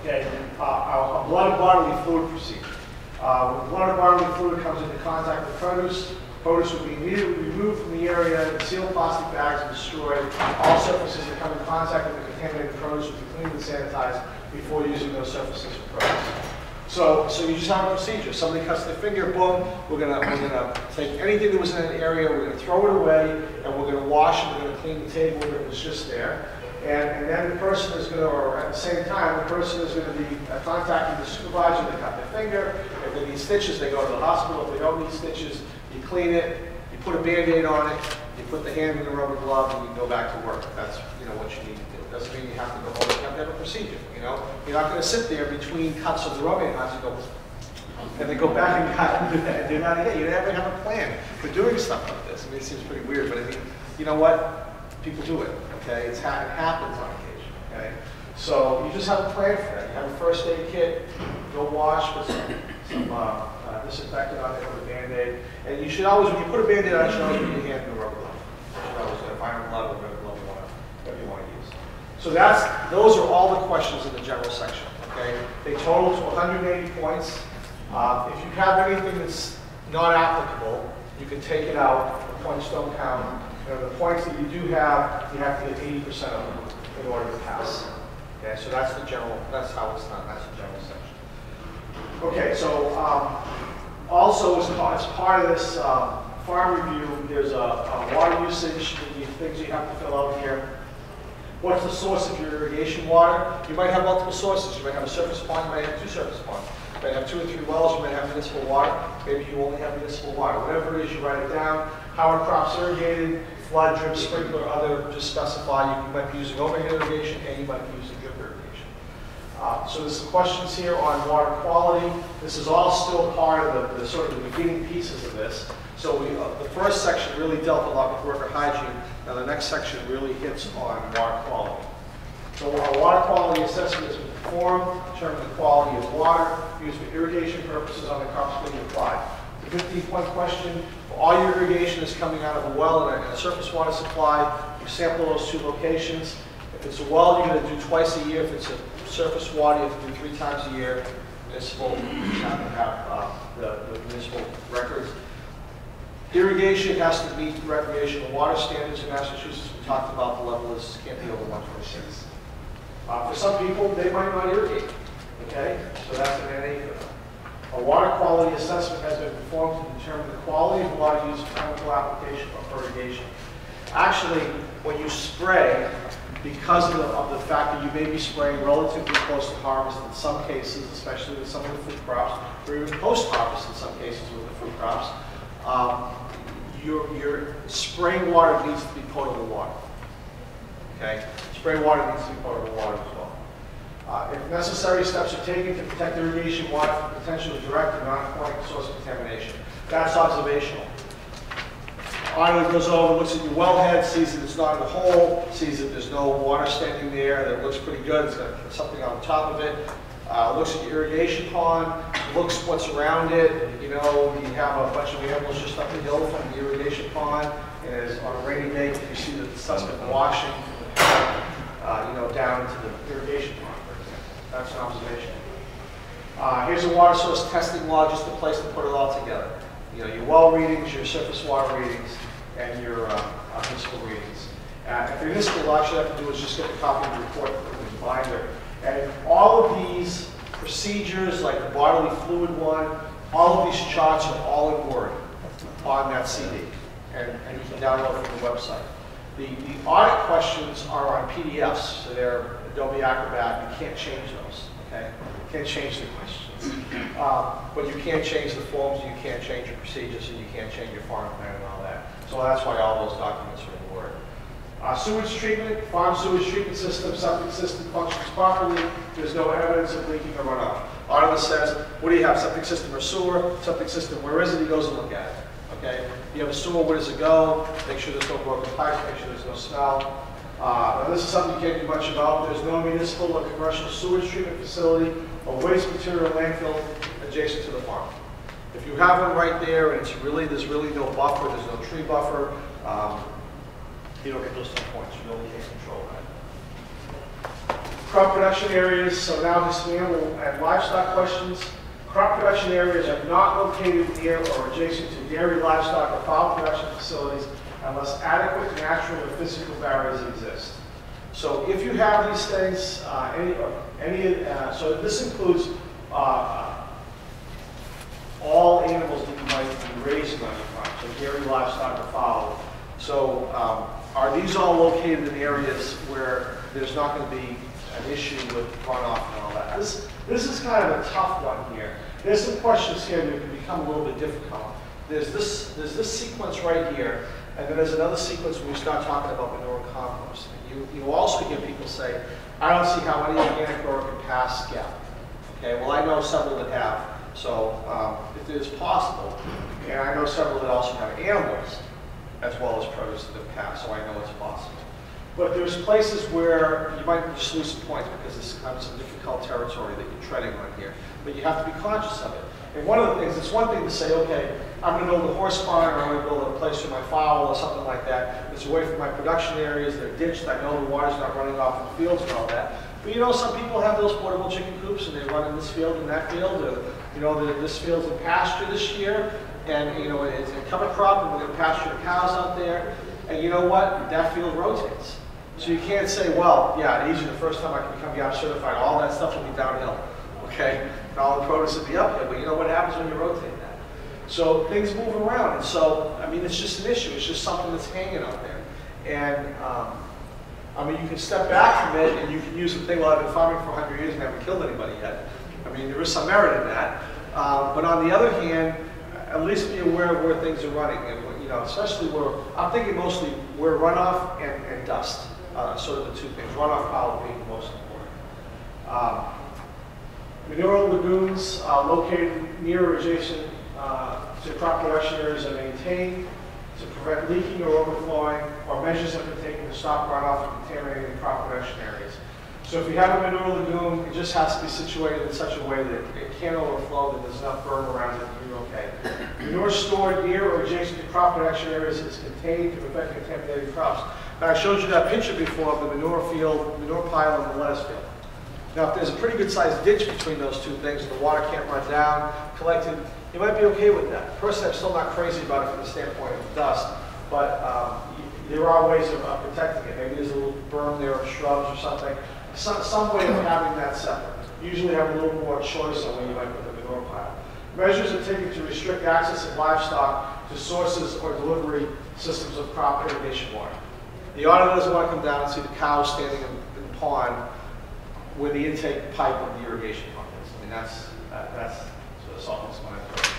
Okay, a blood and bodily fluid procedure. When blood and bodily fluid comes into contact with produce, produce will be immediately removed from the area in sealed plastic bags and destroyed. All surfaces that come in contact with the contaminated produce will be cleaned and sanitized before using those surfaces for produce. So you just have a procedure. Somebody cuts their finger, boom, we're gonna take anything that was in an area, we're gonna throw it away, and we're gonna wash it, we're gonna clean the table that was just there. And then the person is going to, or at the same time, the person is going to be contacting the supervisor. They cut their finger. If they need stitches, they go to the hospital. If they don't need stitches, you clean it, you put a Band-Aid on it, you put the hand in the rubber glove, and you go back to work. That's what you need to do. It doesn't mean you have to go home. You have to have a procedure. You're not going to sit there between cuts of the rubbing knives and go, and then go back and cut and do that again. You never have a plan for doing stuff like this. I mean, it seems pretty weird, but I mean, you know what? People do it, okay? It happens on occasion, okay? So you just have a plan for that. You have a first aid kit, go wash with some disinfectant on it with a Band-Aid. And you should always, when you put a Band-Aid on, you should always put your hand in a rubber glove. You should always get a vinyl glove or whatever glove you want to use. So those are all the questions in the general section, okay? They total to 180 points. If you have anything that's not applicable, you can take it out. The points don't count. The points that you do have, you have to get 80% of them in order to pass. Okay, so that's how it's done. That's the general section. Okay, so also as part of this farm review, there's a water usage, things you have to fill out here. What's the source of your irrigation water? You might have multiple sources. You might have a surface pond, you might have 2 surface ponds. You might have 2 or 3 wells, you might have municipal water. Maybe you only have municipal water. Whatever it is, you write it down. How are crops irrigated? Flood, drip, sprinkler, other, just specify. You might be using overhead irrigation and you might be using drip irrigation. So there's some questions here on water quality. This is all still part of the sort of the beginning pieces of this. So the first section really dealt a lot with worker hygiene. Now the next section really hits on water quality. So our water quality assessment is performed, determine the quality of water, used for irrigation purposes on the crops being applied. The 15-point question, all your irrigation is coming out of a well and a surface water supply. You sample those 2 locations. If it's a well, you're going to do twice a year. If it's a surface water, you have to do 3 times a year. Municipal, you have to have the municipal records. Irrigation has to meet recreational water standards in Massachusetts. We talked about the level is can't be over 126. For some people, they might not irrigate. Okay, so that's an NA for them. A water quality assessment has been performed to determine the quality of water used for chemical application or for irrigation. Actually, when you spray, because of the fact that you may be spraying relatively close to harvest in some cases, especially with some of the food crops, or even post-harvest in some cases with the food crops, your spraying water needs to be potable water. Okay? Spray water needs to be potable water as well. If necessary, steps are taken to protect irrigation water from potentially direct and non-important source of contamination. That's observational. Auditor goes over, looks at your wellhead, sees that it's not in a hole, sees that there's no water standing there, that it looks pretty good, it's got something on top of it. Looks at your irrigation pond, looks what's around it. You have a bunch of animals just up the hill from the irrigation pond, and as on a rainy day, you see the suspect washing down into the irrigation pond, for example. That's an observation. Here's a water source testing log, just a place to put it all together. Your well readings, your surface water readings, and your municipal readings. If you're municipal, all you have to do is just get a copy of the report and put it in the binder. And all of these procedures, like the bodily fluid one, all of these charts are all in Word on that CD, and you can download from the website. The audit questions are on PDFs, so they're Adobe Acrobat. You can't change those, okay? You can't change the questions. But you can't change the forms, you can't change your procedures, and you can't change your farm plan and all that. So that's why all those documents are in Word. Sewage treatment, farm sewage treatment system, septic system functions properly. There's no evidence of leaking or runoff. Auditor says, what do you have, septic system or sewer? Septic system, where is it? He goes and look at it. Okay? You have a sewer, where does it go? Make sure there's no broken pipes, make sure there's no smell. Now this is something you can't do much about. There's no municipal or commercial sewage treatment facility or waste material landfill adjacent to the farm. If you have one right there and there's really no buffer, there's no tree buffer, you don't get those 10 points. You really can't control that. Crop production areas, so now just animal and livestock questions. Crop production areas are not located near or adjacent to dairy, livestock, or fowl production facilities unless adequate natural or physical barriers exist. So if you have these things, so this includes all animals that you might be raising on your farm, so dairy, livestock, or fowl. So are these all located in areas where there's not going to be an issue with runoff and all that? This is kind of a tough one here. There's some questions here that can become a little bit difficult. There's this sequence right here, and then there's another sequence when we start talking about manure and compost. You also hear people say, I don't see how any organic grower can pass GAP. Okay, well I know several that have, so if it is possible, and I know several that also have animals as well as produce that have passed, so I know it's possible. But there's places where you might just lose some points because it's kind of some difficult territory that you're treading on here. But you have to be conscious of it. And one of the things, it's one thing to say, okay, I'm going to build a horse barn, or I'm going to build a place for my fowl or something like that. It's away from my production areas, they're ditched, I know the water's not running off in the fields and all that. But you know, some people have those portable chicken coops and they run in this field and that field, or you know, this field's in pasture this year, and you know, it's a cover crop and we're going to pasture the cows out there. And you know what? That field rotates. So you can't say, well, yeah, it's easy the first time I can become GAP certified, all that stuff will be downhill, okay? And all the produce will be uphill, but you know what happens when you rotate that? So things move around, and so, I mean, it's just an issue. It's just something that's hanging out there. And, I mean, you can step back from it, and you can use the thing, well, I've been farming for 100 years and haven't killed anybody yet. I mean, there is some merit in that. But on the other hand, at least be aware of where things are running. And, you know, especially where, I'm thinking mostly where runoff and dust. Sort of the two things, runoff probably being the most important. Manure lagoons located near or adjacent to crop production areas are maintained to prevent leaking or overflowing, or measures have been taken to stop runoff from contaminating crop production areas. So if you have a manure lagoon, it just has to be situated in such a way that it can't overflow, that there's enough berm around it, and you're okay. Manure stored near or adjacent to crop production areas is contained to prevent contaminated crops. Now, I showed you that picture before of the manure field, manure pile, and the lettuce field. Now, if there's a pretty good sized ditch between those two things, the water can't run down, collected, you might be okay with that. Personally, I'm still not crazy about it from the standpoint of dust, but there are ways of protecting it. Maybe there's a little berm there of shrubs or something. Some way of having that separate. Usually have a little more choice on where you might put the manure pile. Measures are taken to restrict access of livestock to sources or delivery systems of crop irrigation water. The auditor doesn't want to come down and see the cows standing in the pond where the intake pipe of the irrigation pump is. I mean, that's sort of self-explanatory.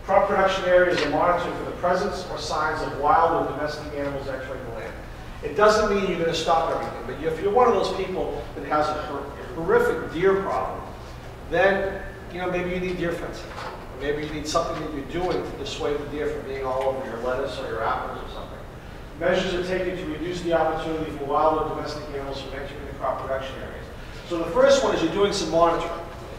Crop production areas are monitored for the presence or signs of wild or domestic animals entering the land. It doesn't mean you're going to stop everything, but if you're one of those people that has a horrific deer problem, then you know, maybe you need deer fencing. Or maybe you need something that you're doing to dissuade the deer from being all over your lettuce or your apples or something. Measures are taken to reduce the opportunity for wild or domestic animals from entering the crop production areas. So the first one is you're doing some monitoring.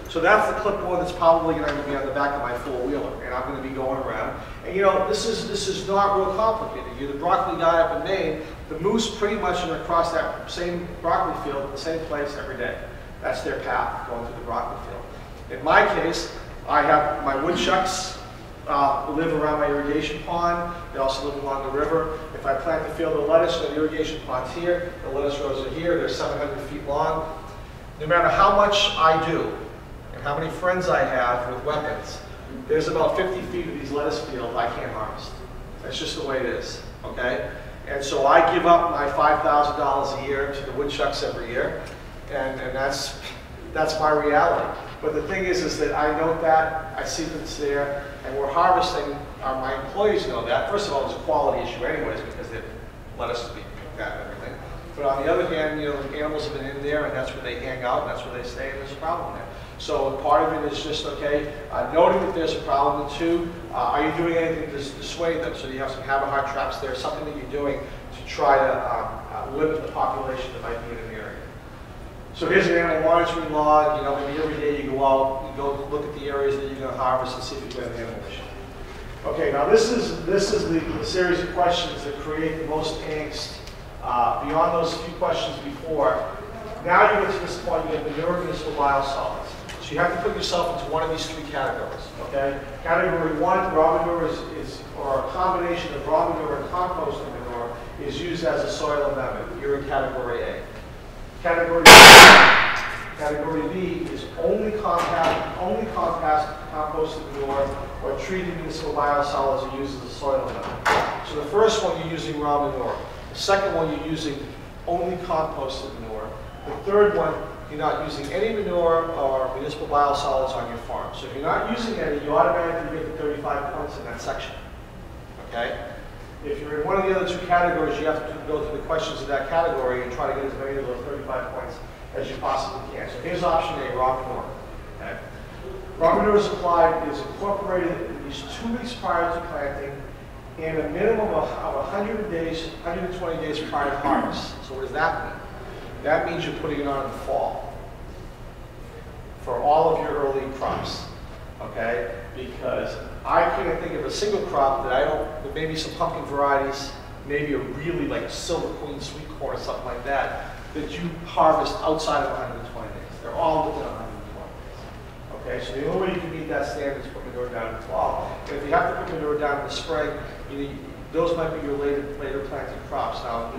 So that's the clipboard that's probably going to be on the back of my four-wheeler, and I'm going to be going around. And you know, this is not real complicated. You're the broccoli guy up in Maine. The moose pretty much are across that same broccoli field in the same place every day. That's their path going through the broccoli field. In my case, I have my woodchucks live around my irrigation pond. They also live along the river. If I plant the field of lettuce, the irrigation pond's here. The lettuce rows are here. They're 700 feet long. No matter how much I do, and how many friends I have with weapons, there's about 50 feet of these lettuce fields I can't harvest. That's just the way it is, okay? And so I give up my $5,000 a year to the woodchucks every year, and that's my reality. But the thing is that I note that, I see that it's there, and we're harvesting, my employees know that. First of all, it's a quality issue anyways, because the lettuce is being picked out and everything. But on the other hand, you know, the animals have been in there, and that's where they hang out, and that's where they stay, and there's a problem there. So part of it is just, okay, noting that there's a problem. And two, are you doing anything to dissuade them? So you have some habitat traps there, something that you're doing to try to limit the population that might be in an area. So here's an animal monitoring log. You know, maybe every day you go out, you go look at the areas that you're going to harvest and see if you've got an animal issue. Okay, now this is the series of questions that create the most angst. Beyond those few questions before, Now you get to this point, you get manure, municipal biosolids. So you have to put yourself into one of these three categories, okay? Category 1, raw manure or a combination of raw manure and composting manure is used as a soil amendment. You're in category A. Category B is only composted manure or treated municipal biosolids are used as a soil amendment. So the first one, you're using raw manure. The second one, you're using only composted manure. The third one, you're not using any manure or municipal biosolids on your farm. So if you're not using any, you automatically get the 35 points in that section, okay? If you're in one of the other two categories, you have to go through the questions of that category and try to get as many of those 35 points as you possibly can. So here's option A, raw manure, okay? Raw manure is incorporated at least 2 weeks prior to planting and a minimum of 120 days prior to harvest. So what does that mean? That means you're putting it on in the fall for all of your early crops, okay? Because I can't think of a single crop that there may be some pumpkin varieties, maybe a really like silver queen sweet corn or something like that you harvest outside of 120 days. They're all within 120 days. Okay, so the only way you can meet that standard is put manure down in the fall. And if you have to put manure down in the spring, those might be your later planted crops. Now,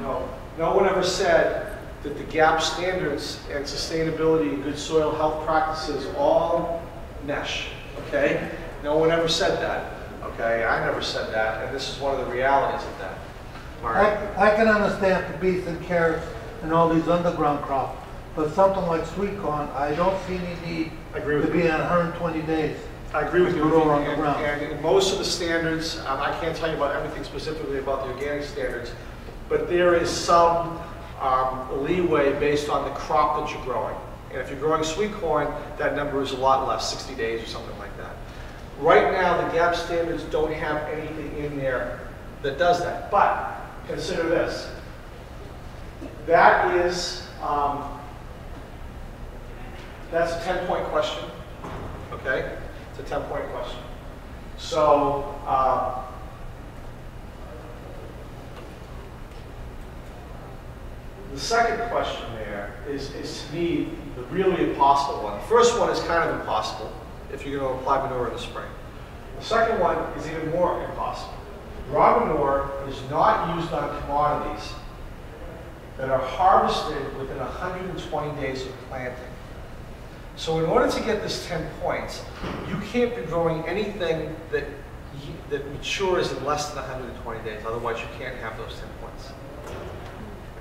no one ever said that the GAP standards and sustainability and good soil health practices all mesh, okay? No one ever said that, okay? I never said that, and this is one of the realities of that. I can understand the beets and carrots and all these underground crops, but something like sweet corn, I don't see any need to be in 120 days. I agree with you. On the ground. And in most of the standards, I can't tell you about everything specifically about the organic standards, but there is some leeway based on the crop that you're growing. And if you're growing sweet corn, that number is a lot less, 60 days or something like that. Right now, the GAP standards don't have anything in there that does that. But consider this. That is, that's a 10-point question, okay? It's a 10-point question. So, the second question there is to me the really impossible one. The first one is kind of impossible if you're going to apply manure in the spring. The second one is even more impossible. Raw manure is not used on commodities that are harvested within 120 days of planting. So in order to get this 10 points, you can't be growing anything that matures in less than 120 days. Otherwise, you can't have those 10 points.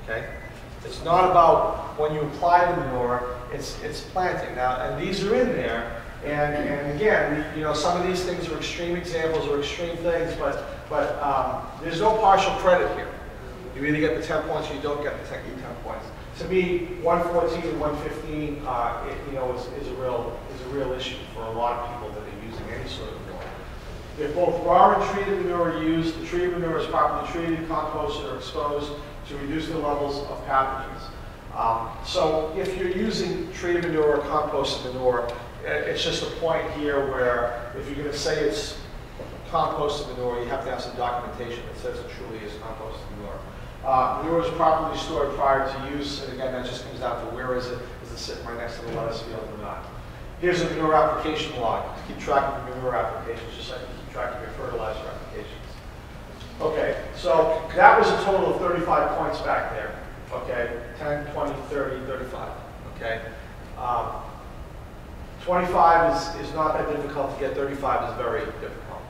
Okay? It's not about when you apply the manure, it's planting. Now, and these are in there, and again, some of these things are extreme examples or extreme things, but there's no partial credit here. You either get the 10 points or you don't get the 10 points. To me, 114 and 115, is a real issue for a lot of people that are using any sort of manure. If both raw and treated manure are used, the treated manure is properly treated, composted, or exposed to reduce the levels of pathogens. So if you're using treated manure or composted manure, it's just a point here where if you're going to say it's composted manure, you have to have some documentation that says it truly is composted manure. Manure is properly stored prior to use, and again, that just comes down to where is it? Is it sitting right next to the lettuce field or not? Here's a manure application log to keep track of your manure applications, just like you keep track of your fertilizer applications. Okay, so that was a total of 35 points back there. Okay, 10, 20, 30, 35. Okay, 25 is not that difficult to get. 35 is very difficult.